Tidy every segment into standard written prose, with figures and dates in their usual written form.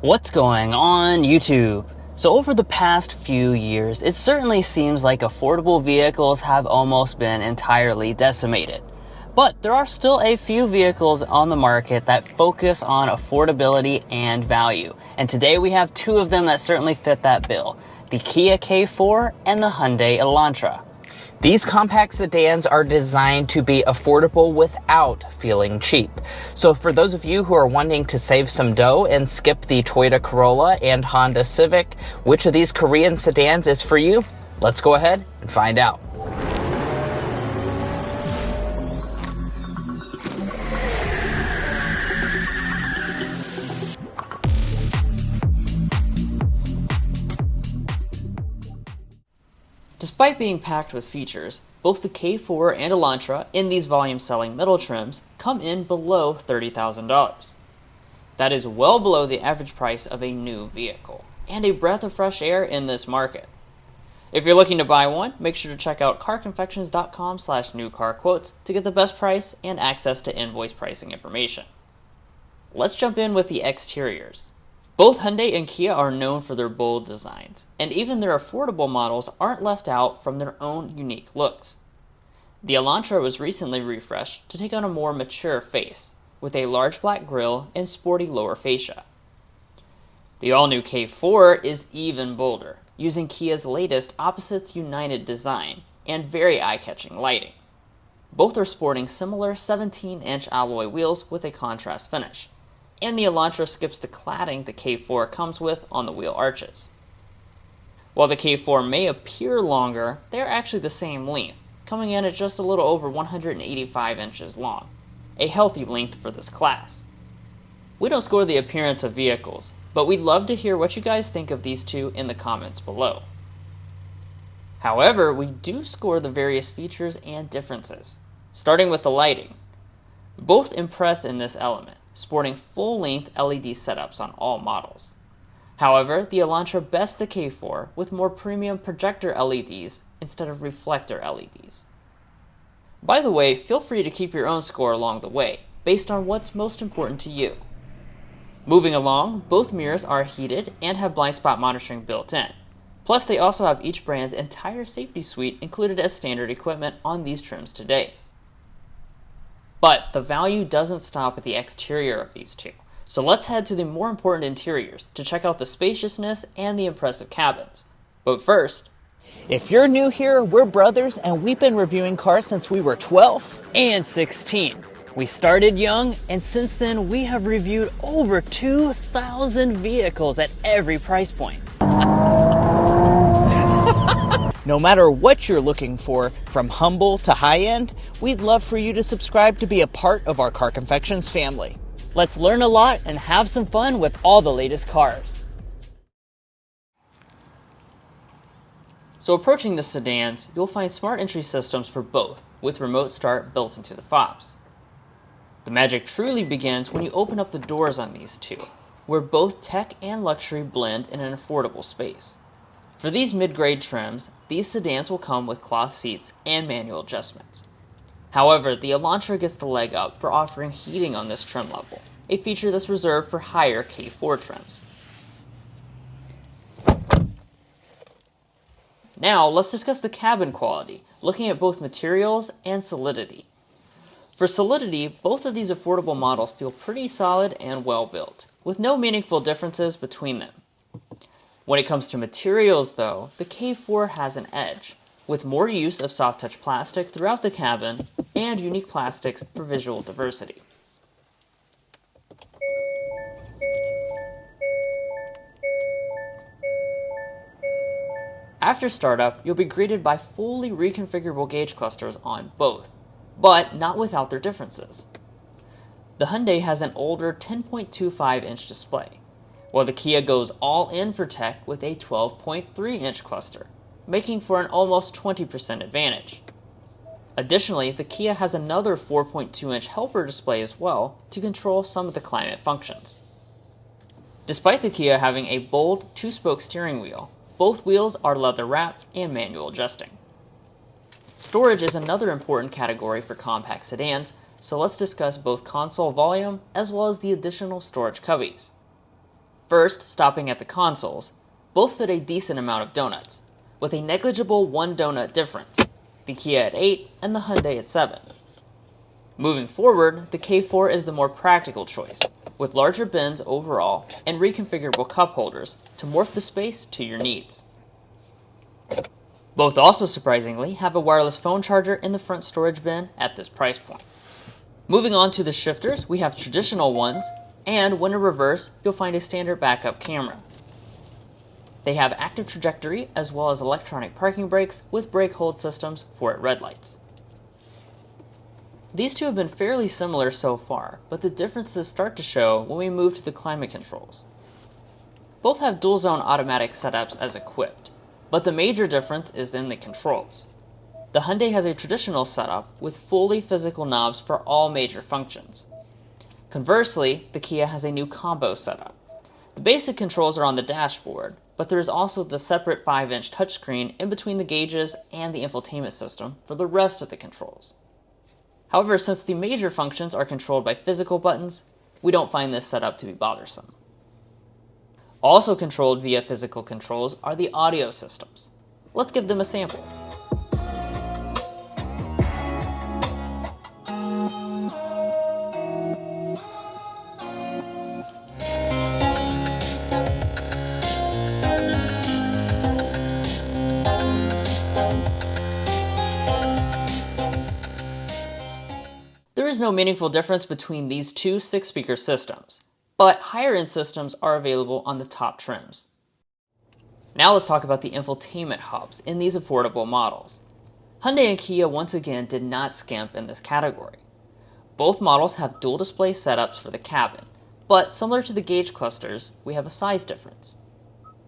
What's going on YouTube? So over the past few years, it certainly seems like affordable vehicles have almost been entirely decimated. But there are still a few vehicles on the market that focus on affordability and value. And today we have two of them that certainly fit that bill: the Kia K4 and the Hyundai Elantra. These compact sedans are designed to be affordable without feeling cheap. So for those of you who are wanting to save some dough and skip the Toyota Corolla and Honda Civic, which of these Korean sedans is for you? Let's go ahead and find out. Despite being packed with features, both the K4 and Elantra in these volume-selling middle trims come in below $30,000. That is well below the average price of a new vehicle, and a breath of fresh air in this market. If you're looking to buy one, make sure to check out carconfections.com/newcarquotes to get the best price and access to invoice pricing information. Let's jump in with the exteriors. Both Hyundai and Kia are known for their bold designs, and even their affordable models aren't left out from their own unique looks. The Elantra was recently refreshed to take on a more mature face, with a large black grille and sporty lower fascia. The all-new K4 is even bolder, using Kia's latest Opposites United design and very eye-catching lighting. Both are sporting similar 17-inch alloy wheels with a contrast finish, and the Elantra skips the cladding the K4 comes with on the wheel arches. While the K4 may appear longer, they are actually the same length, coming in at just a little over 185 inches long, a healthy length for this class. We don't score the appearance of vehicles, but we'd love to hear what you guys think of these two in the comments below. However, we do score the various features and differences, starting with the lighting. Both impress in this element, sporting full-length LED setups on all models. However, the Elantra bests the K4 with more premium projector LEDs instead of reflector LEDs. By the way, feel free to keep your own score along the way, based on what's most important to you. Moving along, both mirrors are heated and have blind spot monitoring built in. Plus, they also have each brand's entire safety suite included as standard equipment on these trims today. But the value doesn't stop at the exterior of these two, so let's head to the more important interiors to check out the spaciousness and the impressive cabins. But first, If you're new here, we're brothers and we've been reviewing cars since we were 12 and 16. We started young, and since then we have reviewed over 2,000 vehicles at every price point. No matter what you're looking for, from humble to high-end, we'd love for you to subscribe to be a part of our Car Confections family. Let's learn a lot and have some fun with all the latest cars. So approaching the sedans, you'll find smart entry systems for both, with remote start built into the fobs. The magic truly begins when you open up the doors on these two, where both tech and luxury blend in an affordable space. For these mid-grade trims, these sedans will come with cloth seats and manual adjustments. However, the Elantra gets the leg up for offering heating on this trim level, a feature that's reserved for higher K4 trims. Now, let's discuss the cabin quality, looking at both materials and solidity. For solidity, both of these affordable models feel pretty solid and well built, with no meaningful differences between them. When it comes to materials, though, the K4 has an edge, with more use of soft-touch plastic throughout the cabin and unique plastics for visual diversity. After startup, you'll be greeted by fully reconfigurable gauge clusters on both, but not without their differences. The Hyundai has an older 10.25-inch display, while the Kia goes all in for tech with a 12.3-inch cluster, making for an almost 20% advantage. Additionally, the Kia has another 4.2-inch helper display as well to control some of the climate functions. Despite the Kia having a bold two-spoke steering wheel, both wheels are leather-wrapped and manual adjusting. Storage is another important category for compact sedans, so let's discuss both console volume as well as the additional storage cubbies. First, stopping at the consoles, both fit a decent amount of donuts, with a negligible 1 donut difference, the Kia at 8 and the Hyundai at 7. Moving forward, the K4 is the more practical choice, with larger bins overall and reconfigurable cup holders to morph the space to your needs. Both also surprisingly have a wireless phone charger in the front storage bin at this price point. Moving on to the shifters, we have traditional ones, and when in reverse, you'll find a standard backup camera. They have active trajectory as well as electronic parking brakes with brake hold systems for at red lights. These two have been fairly similar so far, but the differences start to show when we move to the climate controls. Both have dual zone automatic setups as equipped, but the major difference is in the controls. The Hyundai has a traditional setup with fully physical knobs for all major functions. Conversely, the Kia has a new combo setup. The basic controls are on the dashboard, but there is also the separate 5-inch touchscreen in between the gauges and the infotainment system for the rest of the controls. However, since the major functions are controlled by physical buttons, we don't find this setup to be bothersome. Also controlled via physical controls are the audio systems. Let's give them a sample. There is no meaningful difference between these two 6-speaker systems, but higher-end systems are available on the top trims. Now let's talk about the infotainment hubs in these affordable models. Hyundai and Kia once again did not skimp in this category. Both models have dual display setups for the cabin, but similar to the gauge clusters, we have a size difference.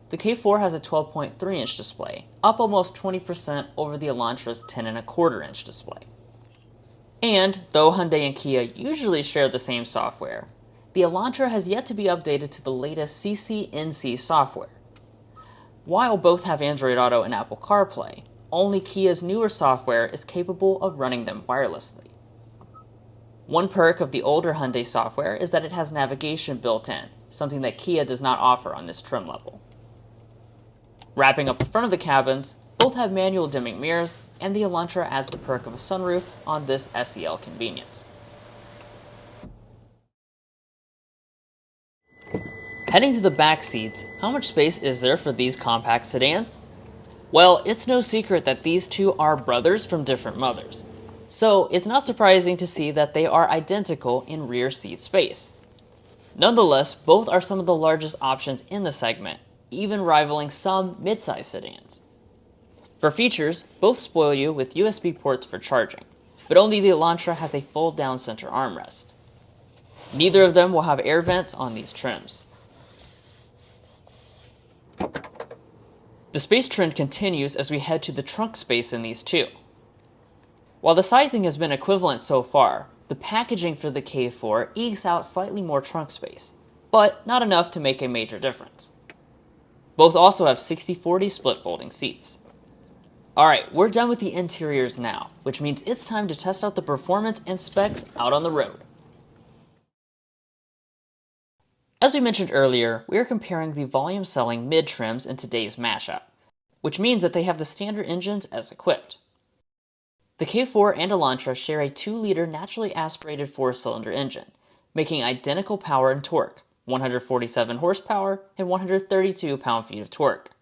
The K4 has a 12.3-inch display, up almost 20% over the Elantra's 10.25-inch display. And, though Hyundai and Kia usually share the same software, the Elantra has yet to be updated to the latest CCNC software. While both have Android Auto and Apple CarPlay, only Kia's newer software is capable of running them wirelessly. One perk of the older Hyundai software is that it has navigation built in, something that Kia does not offer on this trim level. Wrapping up the front of the cabins, both have manual dimming mirrors, and the Elantra adds the perk of a sunroof on this SEL convenience. Heading to the back seats, how much space is there for these compact sedans? Well, it's no secret that these two are brothers from different mothers, so it's not surprising to see that they are identical in rear seat space. Nonetheless, both are some of the largest options in the segment, even rivaling some midsize sedans. For features, both spoil you with USB ports for charging, but only the Elantra has a fold-down center armrest. Neither of them will have air vents on these trims. The space trend continues as we head to the trunk space in these two. While the sizing has been equivalent so far, the packaging for the K4 ekes out slightly more trunk space, but not enough to make a major difference. Both also have 60/40 split folding seats. Alright, we're done with the interiors now, which means it's time to test out the performance and specs out on the road. As we mentioned earlier, we are comparing the volume-selling mid-trims in today's mashup, which means that they have the standard engines as equipped. The K4 and Elantra share a 2-liter naturally aspirated 4-cylinder engine, making identical power and torque, 147 horsepower and 132 pound-feet of torque.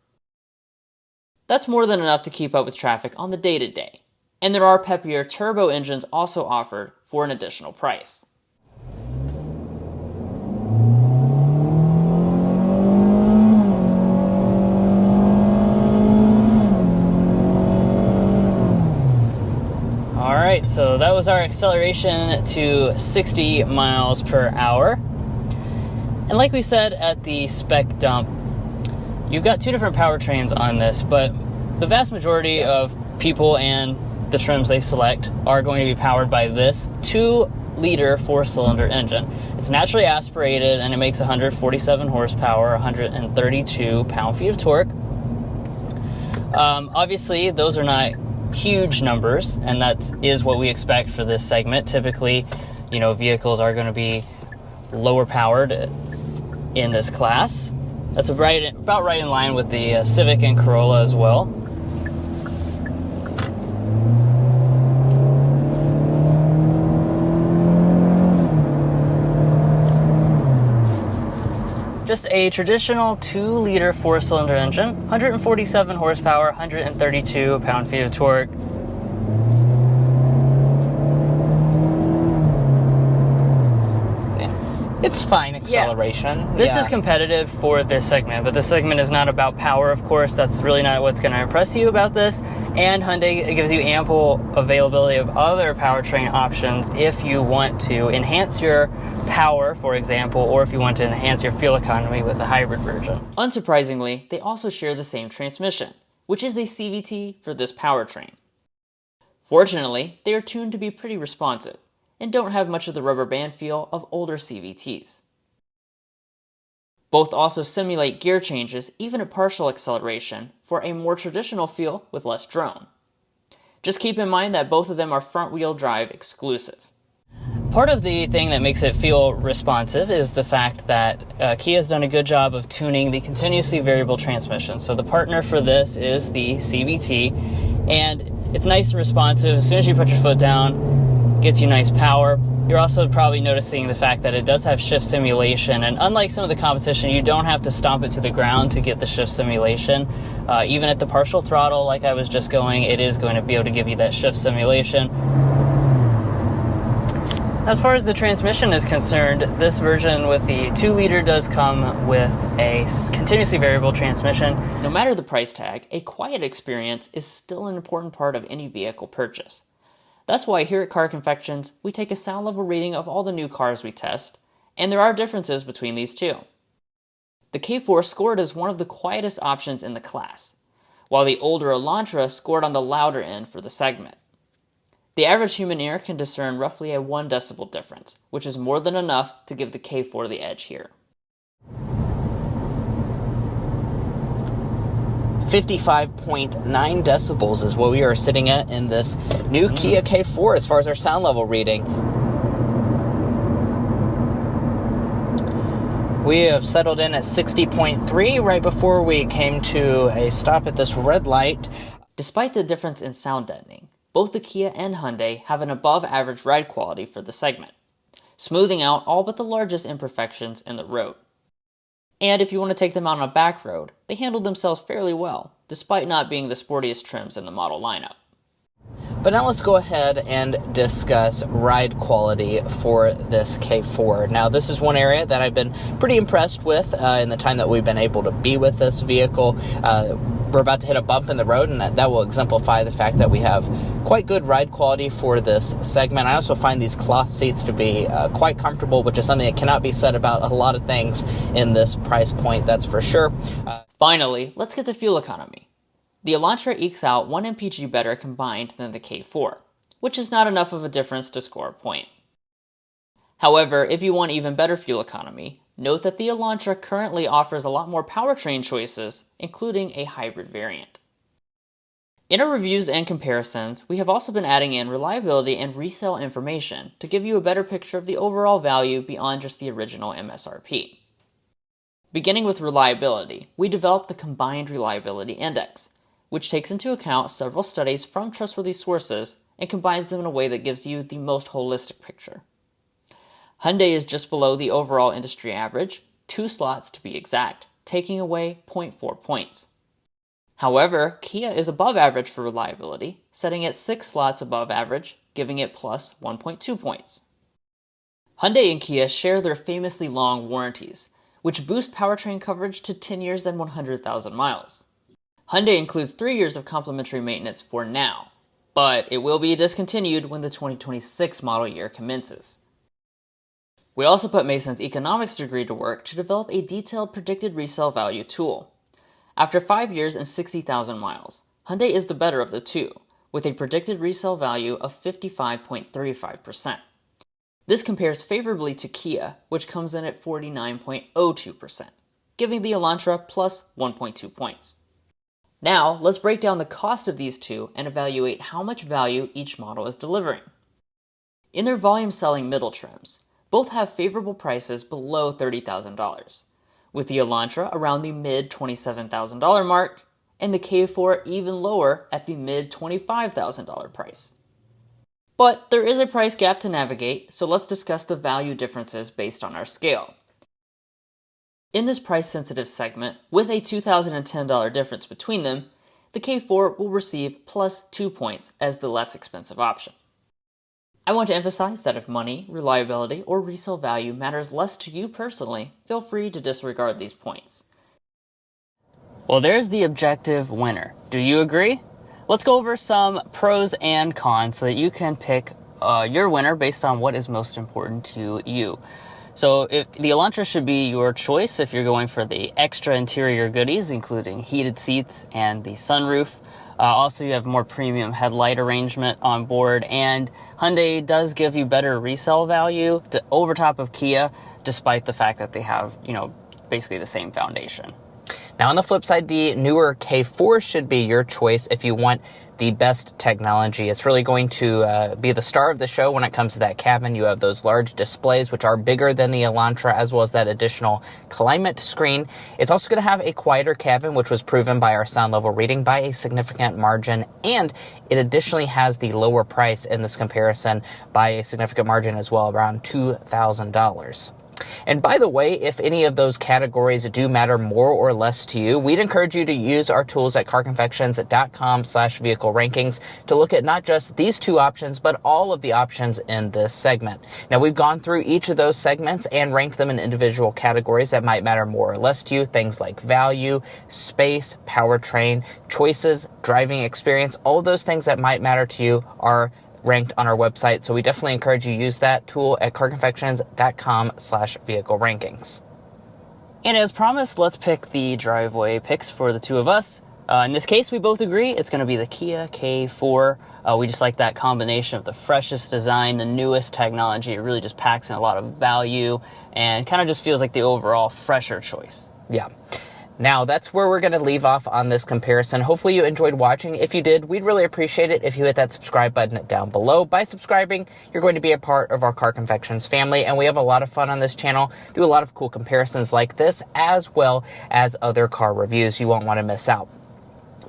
That's more than enough to keep up with traffic on the day-to-day, and there are peppier turbo engines also offered for an additional price. Alright, so that was our acceleration to 60 miles per hour. And like we said at the spec dump, you've got 2 different powertrains on this, but the vast majority of people and the trims they select are going to be powered by this 2-liter 4-cylinder engine. It's naturally aspirated and it makes 147 horsepower, 132 pound-feet of torque. Obviously, those are not huge numbers, and that is what we expect for this segment. Typically, vehicles are going to be lower powered in this class. That's about right in line with the Civic and Corolla as well. Just a traditional 2-liter 4-cylinder engine, 147 horsepower, 132 pound-feet of torque. It's fine acceleration. Yeah. This is competitive for this segment, but this segment is not about power, of course. That's really not what's going to impress you about this. And Hyundai gives you ample availability of other powertrain options if you want to enhance your power, for example, or if you want to enhance your fuel economy with a hybrid version. Unsurprisingly, they also share the same transmission, which is a CVT for this powertrain. Fortunately, they are tuned to be pretty responsive and don't have much of the rubber band feel of older CVTs. Both also simulate gear changes, even at partial acceleration, for a more traditional feel with less drone. Just keep in mind that both of them are front-wheel drive exclusive. Part of the thing that makes it feel responsive is the fact that Kia has done a good job of tuning the continuously variable transmission. So the partner for this is the CVT, and it's nice and responsive. As soon as you put your foot down, gets you nice power. You're also probably noticing the fact that it does have shift simulation, and unlike some of the competition, you don't have to stomp it to the ground to get the shift simulation. Even at the partial throttle, like I was just going, it is going to be able to give you that shift simulation. As far as the transmission is concerned, this version with the 2-liter does come with a continuously variable transmission. No matter the price tag, a quiet experience is still an important part of any vehicle purchase. That's why here at Car Confections, we take a sound level reading of all the new cars we test, and there are differences between these two. The K4 scored as one of the quietest options in the class, while the older Elantra scored on the louder end for the segment. The average human ear can discern roughly a 1 decibel difference, which is more than enough to give the K4 the edge here. 55.9 decibels is what we are sitting at in this new Kia K4 as far as our sound level reading. We have settled in at 60.3 right before we came to a stop at this red light. Despite the difference in sound deadening, both the Kia and Hyundai have an above-average ride quality for the segment, smoothing out all but the largest imperfections in the road. And if you want to take them out on a back road, they handled themselves fairly well, despite not being the sportiest trims in the model lineup. But now let's go ahead and discuss ride quality for this K4. Now, this is one area that I've been pretty impressed with in the time that we've been able to be with this vehicle. We're about to hit a bump in the road, and that will exemplify the fact that we have quite good ride quality for this segment. I also find these cloth seats to be quite comfortable, which is something that cannot be said about a lot of things in this price point, that's for sure. Finally, let's get to fuel economy. The Elantra ekes out 1 mpg better combined than the K4, which is not enough of a difference to score a point. However, if you want even better fuel economy, note that the Elantra currently offers a lot more powertrain choices, including a hybrid variant. In our reviews and comparisons, we have also been adding in reliability and resale information to give you a better picture of the overall value beyond just the original MSRP. Beginning with reliability, we developed the Combined Reliability Index, which takes into account several studies from trustworthy sources and combines them in a way that gives you the most holistic picture. Hyundai is just below the overall industry average, 2 slots to be exact, taking away 0.4 points. However, Kia is above average for reliability, setting at 6 slots above average, giving it plus 1.2 points. Hyundai and Kia share their famously long warranties, which boost powertrain coverage to 10 years and 100,000 miles. Hyundai includes 3 years of complimentary maintenance for now, but it will be discontinued when the 2026 model year commences. We also put Mason's economics degree to work to develop a detailed predicted resale value tool. After 5 years and 60,000 miles, Hyundai is the better of the two, with a predicted resale value of 55.35%. This compares favorably to Kia, which comes in at 49.02%, giving the Elantra plus 1.2 points. Now, let's break down the cost of these two and evaluate how much value each model is delivering. In their volume-selling middle trims, both have favorable prices below $30,000, with the Elantra around the mid $27,000 mark, and the K4 even lower at the mid $25,000 price. But there is a price gap to navigate, so let's discuss the value differences based on our scale. In this price-sensitive segment, with a $2,010 difference between them, the K4 will receive plus 2 points as the less expensive option. I want to emphasize that if money, reliability, or resale value matters less to you personally, feel free to disregard these points. Well, there's the objective winner. Do you agree? Let's go over some pros and cons so that you can pick your winner based on what is most important to you. So the Elantra should be your choice if you're going for the extra interior goodies, including heated seats and the sunroof. Also, you have more premium headlight arrangement on board, and Hyundai does give you better resale value over top of Kia, despite the fact that they have, basically the same foundation. Now, on the flip side, the newer K4 should be your choice if you want the best technology. It's really going to be the star of the show when it comes to that cabin. You have those large displays, which are bigger than the Elantra, as well as that additional climate screen. It's also going to have a quieter cabin, which was proven by our sound level reading by a significant margin. And it additionally has the lower price in this comparison by a significant margin as well, around $2,000. And by the way, if any of those categories do matter more or less to you, we'd encourage you to use our tools at carconfections.com/vehicle rankings to look at not just these two options, but all of the options in this segment. Now, we've gone through each of those segments and ranked them in individual categories that might matter more or less to you. Things like value, space, powertrain, choices, driving experience, all of those things that might matter to you are ranked on our website, so we definitely encourage you to use that tool at carconfections.com/vehicle rankings. And as promised, let's pick the driveway picks for the two of us. In this case, we both agree it's going to be the Kia K4. We just like that combination of the freshest design, the newest technology. It really just packs in a lot of value and kind of just feels like the overall fresher choice. Yeah. Now, that's where we're going to leave off on this comparison. Hopefully you enjoyed watching. If you did, we'd really appreciate it if you hit that subscribe button down below. By subscribing, you're going to be a part of our Car Confections family, and we have a lot of fun on this channel, do a lot of cool comparisons like this, as well as other car reviews you won't want to miss out.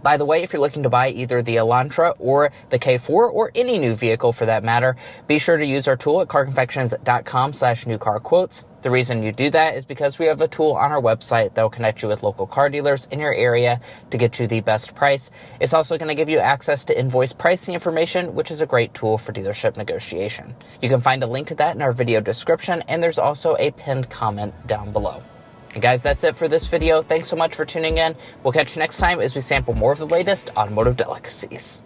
By the way, if you're looking to buy either the Elantra or the K4 or any new vehicle for that matter, be sure to use our tool at carconfections.com/newcarquotes. The reason you do that is because we have a tool on our website that will connect you with local car dealers in your area to get you the best price. It's also going to give you access to invoice pricing information, which is a great tool for dealership negotiation. You can find a link to that in our video description, and there's also a pinned comment down below. And guys, that's it for this video. Thanks so much for tuning in. We'll catch you next time as we sample more of the latest automotive delicacies.